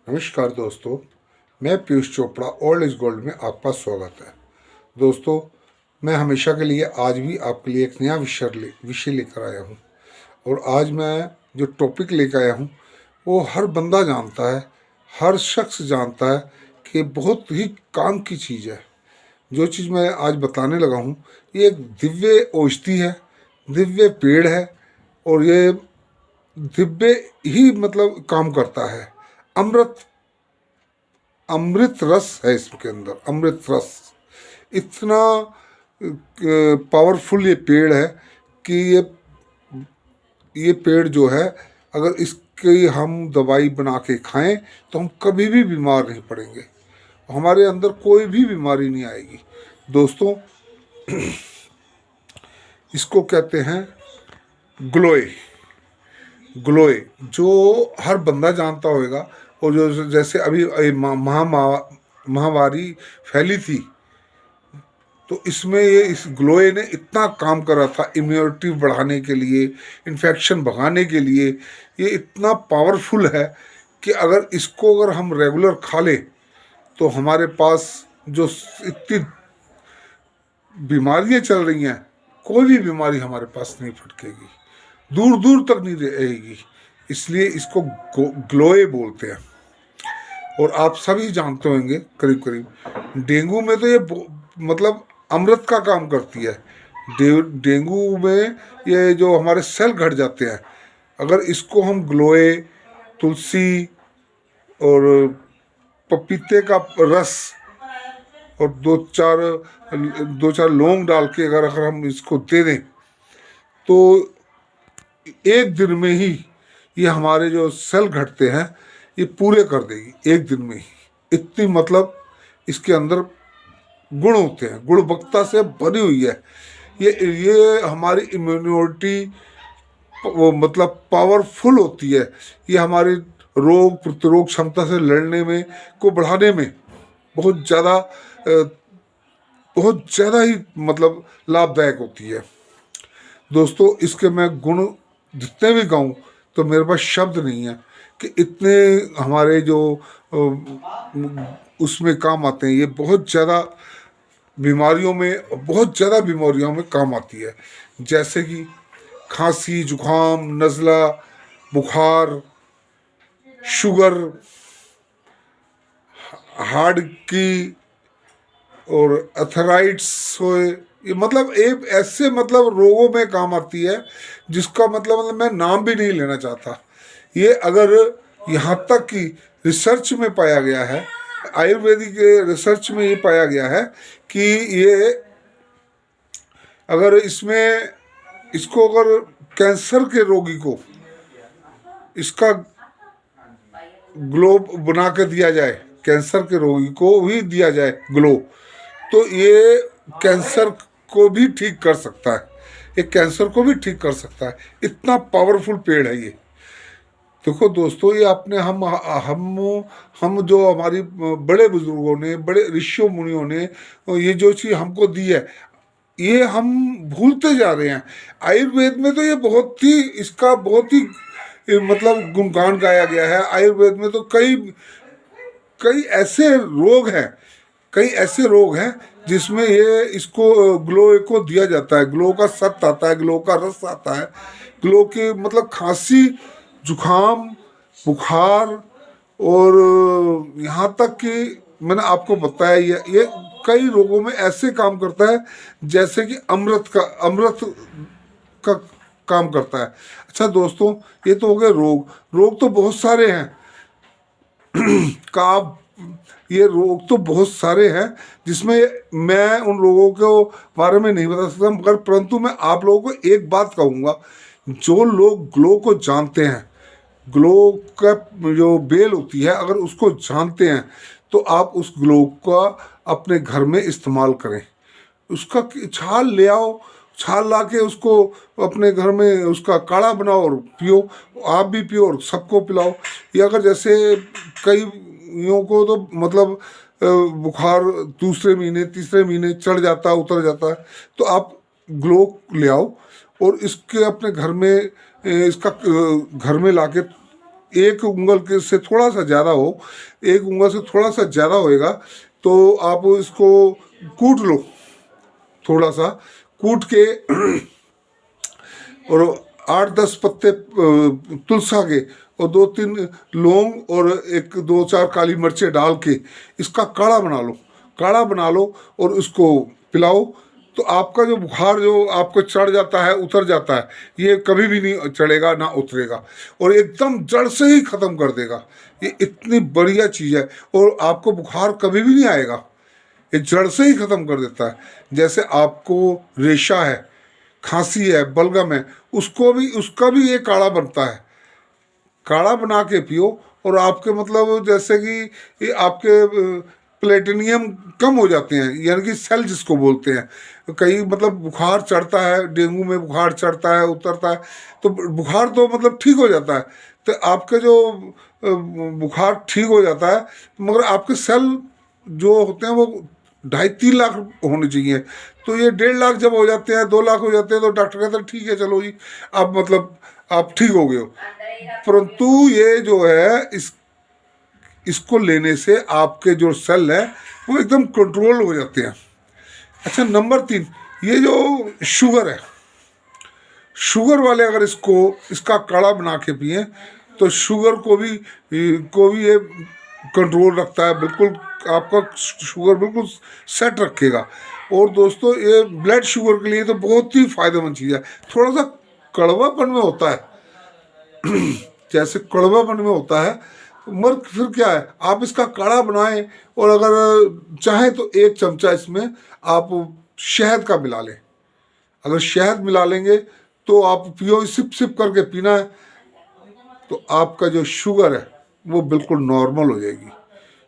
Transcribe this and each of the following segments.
नमस्कार दोस्तों, मैं Piyush Chopra old is gold में आपका स्वागत है। दोस्तों, मैं हमेशा के लिए आज भी आपके लिए एक नया विषय लेकर आया हूँ। और आज मैं जो टॉपिक लेकर आया हूँ वो हर बंदा जानता है, हर शख्स जानता है कि बहुत ही काम की चीज़ है। जो चीज़ मैं आज बताने लगा हूँ ये एक दिव्य औषधि है, दिव्य पेड़ है। और ये दिव्य ही मतलब काम करता है। अमृत अमृत रस है इसके अंदर, अमृत रस। इतना पावरफुल ये पेड़ है कि ये पेड़ जो है, अगर इसकी हम दवाई बना के खाएं तो हम कभी भी बीमार नहीं पड़ेंगे, हमारे अंदर कोई भी बीमारी नहीं आएगी। दोस्तों, इसको कहते हैं ग्लोए। ग्लोए जो हर बंदा जानता होगा। और जो जैसे अभी महामारी फैली थी तो इसमें ये इस ग्लोए ने इतना काम करा था इम्यूनिटी बढ़ाने के लिए, इन्फेक्शन भगाने के लिए। ये इतना पावरफुल है कि अगर इसको अगर हम रेगुलर खा लें तो हमारे पास जो इतनी बीमारियां चल रही हैं, कोई भी बीमारी हमारे पास नहीं फटकेगी, दूर दूर तक नहीं रहेगी। इसलिए इसको ग्लोए बोलते हैं। और आप सभी जानते होंगे करीब करीब, डेंगू में तो ये मतलब अमृत का काम करती है। डेंगू में ये जो हमारे सेल घट जाते हैं, अगर इसको हम ग्लोए, तुलसी और पपीते का रस और दो चार लौंग डाल के अगर हम इसको दे दें तो एक दिन में ही ये हमारे जो सेल घटते हैं ये पूरे कर देगी, एक दिन में ही। इतनी मतलब इसके अंदर गुण होते हैं, गुणवत्ता से भरी हुई है। ये हमारी इम्यूनिटी मतलब पावरफुल होती है। ये हमारी रोग प्रतिरोध क्षमता से लड़ने में को बढ़ाने में बहुत ज़्यादा ही मतलब लाभदायक होती है। दोस्तों, इसके मैं गुण जितने भी गाऊं तो मेरे पास शब्द नहीं है कि इतने हमारे जो उसमें काम आते हैं। ये बहुत ज़्यादा बीमारियों में काम आती है, जैसे कि खांसी, जुकाम, नज़ला, बुखार, शुगर, हार्ट की और अर्थराइट्स होए। ये मतलब एक ऐसे मतलब रोगों में काम आती है जिसका मतलब मैं नाम भी नहीं लेना चाहता। ये अगर यहाँ तक कि रिसर्च में पाया गया है, आयुर्वेदिक रिसर्च में ये पाया गया है कि ये अगर इसको अगर कैंसर के रोगी को इसका ग्लो बना के दिया जाए, कैंसर के रोगी को भी दिया जाए ग्लो, तो ये कैंसर को भी ठीक कर सकता है। ये कैंसर को भी ठीक कर सकता है। इतना पावरफुल पेड़ है ये। देखो दोस्तों, ये आपने हम जो हमारी बड़े बुजुर्गों ने, बड़े ऋषियों मुनियों ने ये जो चीज़ हमको दी है, ये हम भूलते जा रहे हैं। आयुर्वेद में तो ये इसका बहुत ही मतलब गुणगान गाया गया है। आयुर्वेद में तो कई कई ऐसे रोग हैं जिसमें ये इसको ग्लो को दिया जाता है। ग्लो का सत्त आता है, ग्लो का रस आता है। ग्लो के मतलब खांसी, जुखाम, बुखार और यहाँ तक कि मैंने आपको बताया ये कई रोगों में ऐसे काम करता है जैसे कि अमृत का काम करता है। अच्छा दोस्तों, ये तो हो गए रोग तो बहुत सारे हैं। ये रोग तो बहुत सारे हैं जिसमें मैं उन रोगों के बारे में नहीं बता सकता, मगर परंतु मैं आप लोगों को एक बात कहूँगा। जो लोग ग्लो को जानते हैं, ग्लो का जो बेल होती है, अगर उसको जानते हैं तो आप उस ग्लो का अपने घर में इस्तेमाल करें। उसका छाल ले आओ, छाल ला के उसको अपने घर में उसका काढ़ा बनाओ और पियो। आप भी पियो और सबको पिलाओ। या अगर जैसे कईयों को तो मतलब बुखार दूसरे महीने तीसरे महीने चढ़ जाता है, उतर जाता है, तो आप ग्लो ले आओ और इसके अपने घर में इसका घर में लाके एक उंगल के से थोड़ा सा ज़्यादा हो, एक उंगल से थोड़ा सा ज़्यादा होएगा, तो आप इसको कूट लो, थोड़ा सा कूट के और 8-10 पत्ते तुलसा के और 2-3 लौंग और 1-2-4 काली मिर्चें डाल के इसका काढ़ा बना लो, काढ़ा बना लो और उसको पिलाओ। तो आपका जो बुखार जो आपको चढ़ जाता है, उतर जाता है, ये कभी भी नहीं चढ़ेगा ना उतरेगा, और एकदम जड़ से ही ख़त्म कर देगा। ये इतनी बढ़िया चीज़ है, और आपको बुखार कभी भी नहीं आएगा, ये जड़ से ही ख़त्म कर देता है। जैसे आपको रेशा है, खांसी है, बलगम है, उसको भी, उसका भी ये काढ़ा बनता है, काढ़ा बना के पियो। और आपके मतलब जैसे कि ये आपके प्लेटिनियम कम हो जाते हैं, यानी कि सेल जिसको बोलते हैं। कहीं मतलब बुखार चढ़ता है, डेंगू में बुखार चढ़ता है, उतरता है, तो बुखार तो मतलब ठीक हो जाता है, तो आपके जो बुखार ठीक हो जाता है, मगर आपके सेल जो होते हैं वो 2.5-3 लाख होने चाहिए। तो ये 1.5 लाख जब हो जाते हैं, 2 लाख हो जाते हैं, तो डॉक्टर कहता है ठीक है चलो जी, अब मतलब आप ठीक हो गए हो। परंतु ये जो है इसको लेने से आपके जो सेल है वो एकदम कंट्रोल हो जाते हैं। अच्छा, नंबर 3, ये जो शुगर है, शुगर वाले अगर इसका काढ़ा बना के पिए तो शुगर को भी ये कंट्रोल रखता है, बिल्कुल आपका शुगर बिल्कुल सेट रखेगा। और दोस्तों, ये ब्लड शुगर के लिए तो बहुत ही फायदेमंद चीज़ है। थोड़ा सा कड़वापन में होता है, जैसे कड़वापन में होता है, मगर फिर क्या है, आप इसका काढ़ा बनाएं, और अगर चाहें तो 1 चमचा इसमें आप शहद का मिला लें। अगर शहद मिला लेंगे तो आप पियो, सिप सिप करके पीना है, तो आपका जो शुगर है वो बिल्कुल नॉर्मल हो जाएगी।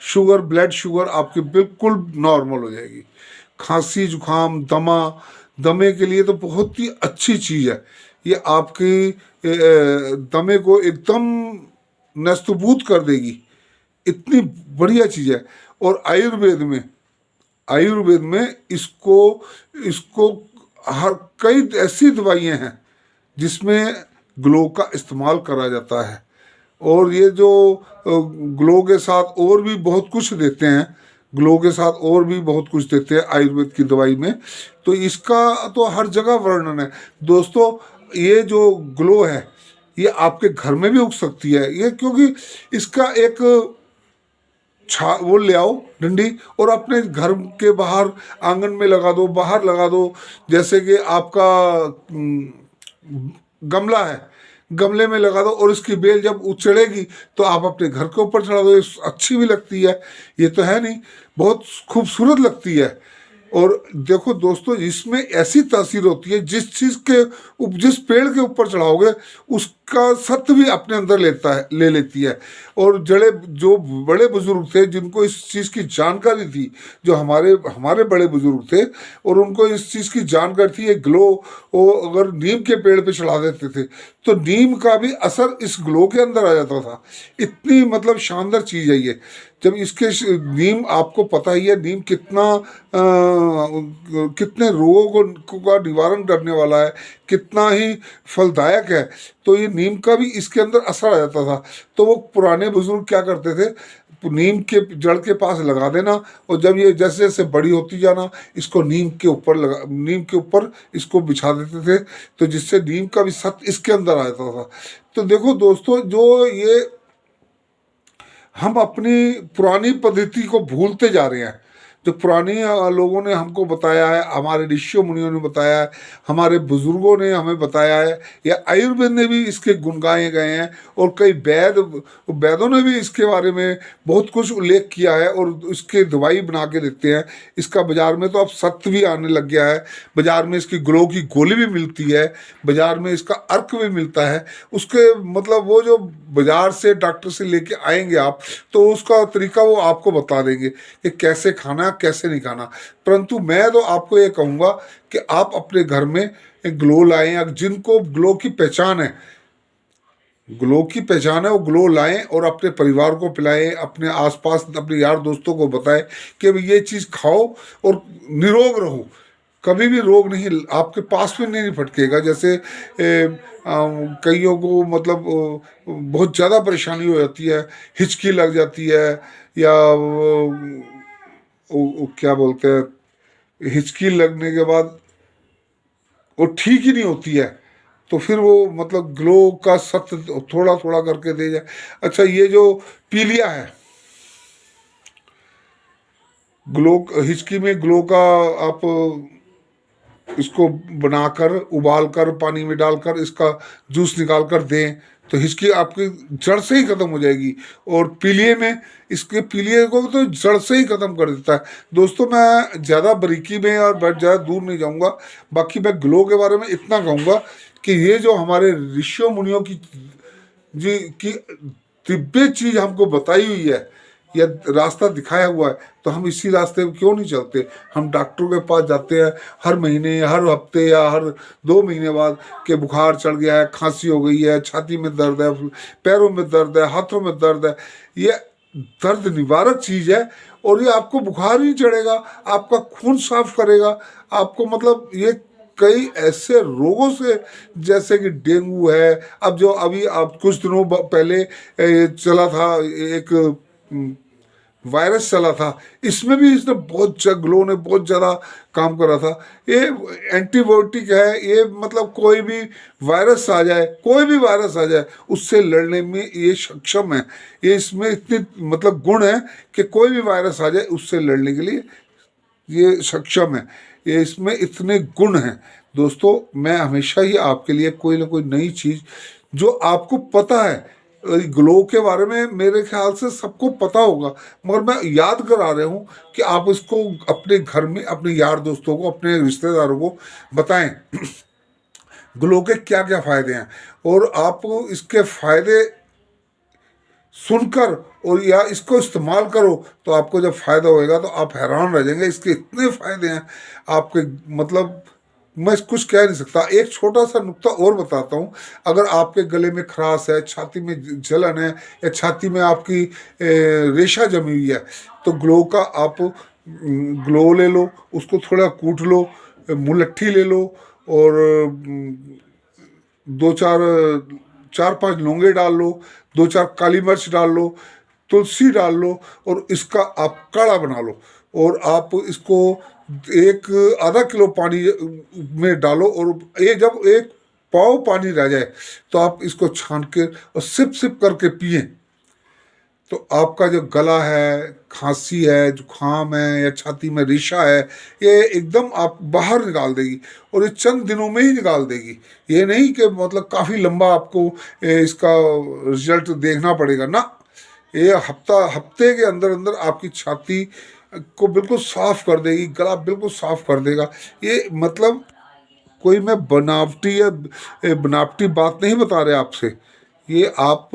शुगर, ब्लड शुगर आपकी बिल्कुल नॉर्मल हो जाएगी। खांसी जुकाम दमे के लिए तो बहुत ही अच्छी चीज़ है ये, आपकी दमे को एकदम नस्तबूत कर देगी, इतनी बढ़िया चीज़ है। और आयुर्वेद में इसको इसको हर कई ऐसी दवाइयाँ हैं जिसमें ग्लो का इस्तेमाल करा जाता है। और ये जो ग्लो के साथ और भी बहुत कुछ देते हैं, ग्लो के साथ और भी बहुत कुछ देते हैं आयुर्वेद की दवाई में, तो इसका तो हर जगह वर्णन है। दोस्तों, ये जो ग्लो है ये आपके घर में भी उग सकती है, ये क्योंकि इसका एक वो ले आओ डंडी, और अपने घर के बाहर आंगन में लगा दो, बाहर लगा दो। जैसे कि आपका गमला है, गमले में लगा दो, और इसकी बेल जब उछड़ेगी तो आप अपने घर के ऊपर चढ़ा दो। ये अच्छी भी लगती है, ये तो है नहीं, बहुत खूबसूरत लगती है। और देखो दोस्तों, इसमें ऐसी तासीर होती है, जिस पेड़ के ऊपर चढ़ाओगे उसका सत्व भी अपने अंदर ले लेती है। और जो बड़े बुजुर्ग थे, जिनको इस चीज़ की जानकारी थी, जो हमारे बड़े बुजुर्ग थे, और उनको इस चीज़ की जानकारी थी, ये ग्लो वो अगर नीम के पेड़ पे चढ़ा देते थे तो नीम का भी असर इस ग्लो के अंदर आ जाता था। इतनी मतलब शानदार चीज़ है ये। जब इसके नीम, आपको पता ही है नीम कितने रोगों का निवारण करने वाला है, कितना ही फलदायक है। तो ये नीम का भी इसके अंदर असर आ जाता था। तो वो पुराने बुजुर्ग क्या करते थे, नीम के जड़ के पास लगा देना, और जब ये जैसे जैसे बड़ी होती जाना, इसको नीम के ऊपर इसको बिछा देते थे, तो जिससे नीम का भी सत्व इसके अंदर आ जाता था। तो देखो दोस्तों, जो ये हम अपनी पुरानी पद्धति को भूलते जा रहे हैं, जो पुरानी लोगों ने हमको बताया है, हमारे ऋषियों मुनियों ने बताया है, हमारे बुजुर्गों ने हमें बताया है, या आयुर्वेद ने भी इसके गुण गाए गए हैं, और कई वैदों ने भी इसके बारे में बहुत कुछ उल्लेख किया है, और इसके दवाई बना के देते हैं। इसका बाज़ार में तो अब सत्व भी आने लग गया है, बाज़ार में इसकी ग्लो की गोली भी मिलती है, बाज़ार में इसका अर्क भी मिलता है। उसके मतलब वो जो बाज़ार से डॉक्टर से लेके आएंगे आप, तो उसका तरीका वो आपको बता देंगे कि कैसे खाना, कैसे नहीं खाना। परंतु मैं तो आपको ये कहूँगा कि आप अपने घर में एक ग्लो लाएं, जिनको ग्लो की पहचान है, वो ग्लो लाएं और अपने परिवार को पिलाएं, अपने आसपास अपने यार दोस्तों को बताएं कि भाई ये चीज़ खाओ और निरोग रहो। कभी भी रोग नहीं आपके पास में नहीं फटकेगा। जैसे कईयों को मतलब बहुत ज़्यादा परेशानी हो जाती है, हिचकी लग जाती है, या क्या बोलते हैं, हिचकी लगने के बाद वो ठीक ही नहीं होती है, तो फिर वो मतलब ग्लो का सत्य थोड़ा थोड़ा करके दे जाए। अच्छा, ये जो पीलिया है, ग्लो हिचकी में ग्लो का आप इसको बनाकर उबाल कर पानी में डालकर इसका जूस निकाल कर दें तो हिचकी आपकी जड़ से ही खत्म हो जाएगी। और पीलिए में इसके पीलिए को तो जड़ से ही खत्म कर देता है। दोस्तों, मैं ज़्यादा बारीकी में और ज़्यादा दूर नहीं जाऊंगा, बाकी मैं ग्लो के बारे में इतना कहूँगा कि ये जो हमारे ऋषियों मुनियों की जी की दिव्य चीज़ हमको बताई हुई है या रास्ता दिखाया हुआ है, तो हम इसी रास्ते में क्यों नहीं चलते। हम डॉक्टरों के पास जाते हैं हर महीने, हर हफ्ते या हर 2 महीने बाद कि बुखार चढ़ गया है, खांसी हो गई है, छाती में दर्द है, पैरों में दर्द है, हाथों में दर्द है। ये दर्द निवारक चीज़ है और ये आपको बुखार ही चढ़ेगा, आपका खून साफ करेगा, आपको मतलब ये कई ऐसे रोगों से, जैसे कि डेंगू है, अब जो अभी अब कुछ दिनों पहले चला था एक वायरस चला था, इसमें भी इसने ग्लो ने बहुत ज़्यादा काम करा था। ये एंटीबायोटिक है, ये मतलब कोई भी वायरस आ जाए, कोई भी वायरस आ जाए उससे लड़ने में ये सक्षम है। ये इसमें इतनी मतलब गुण है कि कोई भी वायरस आ जाए उससे लड़ने के लिए ये सक्षम है। ये इसमें इतने गुण हैं। दोस्तों, मैं हमेशा ही आपके लिए कोई ना कोई नई चीज़ जो आपको पता है, ग्लो के बारे में मेरे ख्याल से सबको पता होगा, मगर मैं याद करा रहा हूँ कि आप इसको अपने घर में अपने यार दोस्तों को, अपने रिश्तेदारों को बताएं ग्लो के क्या क्या फ़ायदे हैं। और आप इसके फ़ायदे सुनकर और या इसको इस्तेमाल करो तो आपको जब फ़ायदा होएगा तो आप हैरान रह जाएंगे। इसके इतने फ़ायदे हैं आपके, मतलब मैं कुछ कह नहीं सकता। एक छोटा सा नुक्ता और बताता हूँ। अगर आपके गले में खराश है, छाती में जलन है, या छाती में आपकी रेशा जमी हुई है, तो ग्लो का आप ग्लो ले लो, उसको थोड़ा कूट लो, मुलट्ठी ले लो और दो चार 4-5 लौंगे डाल लो, 2-4 काली मिर्च डाल लो, तुलसी डाल लो और इसका आप काढ़ा बना लो। और आप इसको एक आधा किलो पानी में डालो और ये जब एक पाव पानी रह जाए तो आप इसको छान के और सिप सिप करके पिए, तो आपका जो गला है, खांसी है, जुखाम है या छाती में रेशा है, ये एकदम आप बाहर निकाल देगी। और ये चंद दिनों में ही निकाल देगी। ये नहीं कि मतलब काफ़ी लंबा आपको इसका रिजल्ट देखना पड़ेगा ना। ये हफ्ते के अंदर अंदर आपकी छाती को बिल्कुल साफ कर देगी, गला बिल्कुल साफ कर देगा। ये मतलब कोई मैं बनावटी बात नहीं बता रहे आपसे। ये आप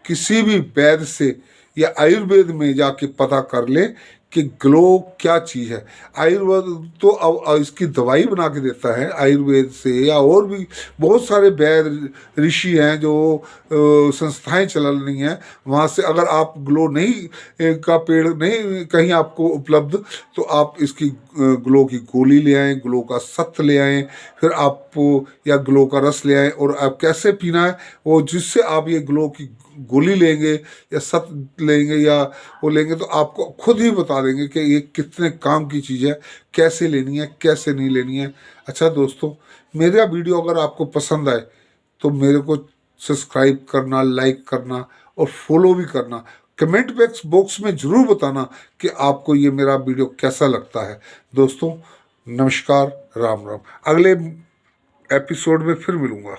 किसी भी वैद्य से या आयुर्वेद में जाके पता कर ले कि ग्लो क्या चीज़ है। आयुर्वेद तो अब इसकी दवाई बना के देता है आयुर्वेद से, या और भी बहुत सारे वैद्य ऋषि हैं जो संस्थाएं चल रही हैं, वहाँ से अगर आप ग्लो नहीं का पेड़ नहीं कहीं आपको उपलब्ध, तो आप इसकी ग्लो की गोली ले आएँ, ग्लो का सत्व ले आएँ, फिर आप या ग्लो का रस ले आएँ। और आप कैसे पीना है वो, जिससे आप ये ग्लो की गोली लेंगे या सत्व लेंगे या वो लेंगे तो आपको खुद ही बता देंगे कि ये कितने काम की चीज़ है, कैसे लेनी है, कैसे नहीं लेनी है। अच्छा दोस्तों, मेरा वीडियो अगर आपको पसंद आए तो मेरे को सब्सक्राइब करना, लाइक करना और फॉलो भी करना। कमेंट बॉक्स में ज़रूर बताना कि आपको ये मेरा वीडियो कैसा लगता है। दोस्तों नमस्कार, राम राम। अगले एपिसोड में फिर मिलूँगा।